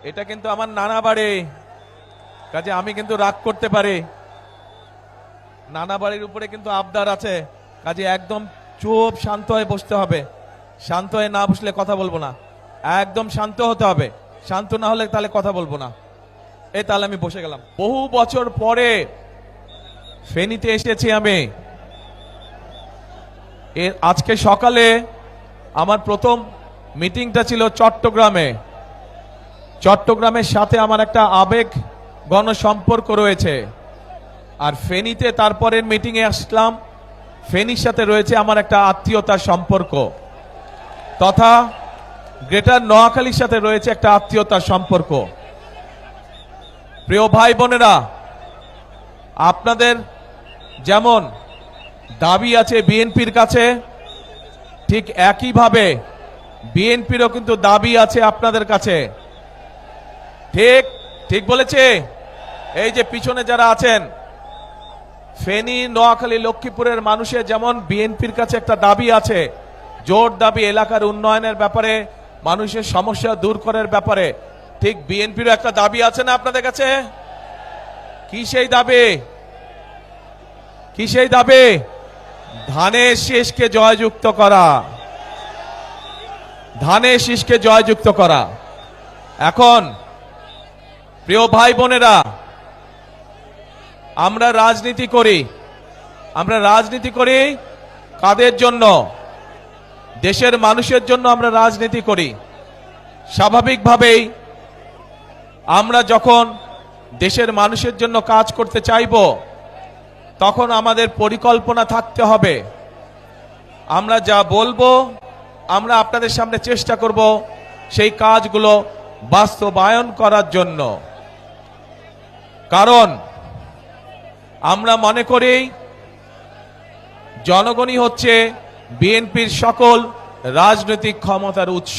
এটা কিন্তু আমার নানা বাড়ি, কাজে আমি কিন্তু রাগ করতে পারি। নানা বাড়ির উপরে কিন্তু আবদার আছে, কাজে একদম চুপ শান্ত হয়ে বসতে হবে। শান্ত হয়ে না বসলে কথা বলবো না, একদম শান্ত হতে হবে। শান্ত না হলে তাহলে কথা বলবো না। এই তাহলে আমি বসে গেলাম। বহু বছর পরে ফেনীতে এসেছি আমি। আজকে সকালে আমার প্রথম মিটিংটা ছিল চট্টগ্রামে। চট্টগ্রামের সাথে আমার একটা আবেগ গণসম্পর্ক রয়েছে। আর ফেনীতে তারপরের মিটিংয়ে আসলাম, ফেনীর সাথে রয়েছে আমার একটা আত্মীয়তার সম্পর্ক, তথা গ্রেটার নোয়াখালীর সাথে রয়েছে একটা আত্মীয়তার সম্পর্ক। প্রিয় ভাই বোনেরা, আপনাদের যেমন দাবি আছে বিএনপির কাছে, ঠিক একইভাবে বিএনপিরও কিন্তু দাবি আছে আপনাদের কাছে। ঠিক ঠিক বলেছে। এই যে পিছনে যারা আছেন, ফেনী, নোয়াখালী, লক্ষ্মীপুরের মানুষের যেমন বিএনপির কাছে একটা দাবি আছে, জোর দাবি এলাকার উন্নয়নের ব্যাপারে, মানুষের সমস্যা দূর করার ব্যাপারে, ঠিক বিএনপিরও একটা দাবি আছে না আপনাদের কাছে? কি সেই দাবি? কি সেই দাবি? ধানের শীষকে জয়যুক্ত করা, ধানের শীষকে জয়যুক্ত করা। এখন প্রিয় ভাই বোনেরা, আমরা রাজনীতি করি। আমরা রাজনীতি করি কাদের জন্য? দেশের মানুষের জন্য আমরা রাজনীতি করি। স্বাভাবিকভাবেই আমরা যখন দেশের মানুষের জন্য কাজ করতে চাইব, তখন আমাদের পরিকল্পনা থাকতে হবে। আমরা যা বলবো, আমরা আপনাদের সামনে চেষ্টা করব সেই কাজগুলো বাস্তবায়ন করার জন্য। কারণ আমরা মনে করি জনগণই হচ্ছে বিএনপির সকল রাজনৈতিক ক্ষমতার উৎস।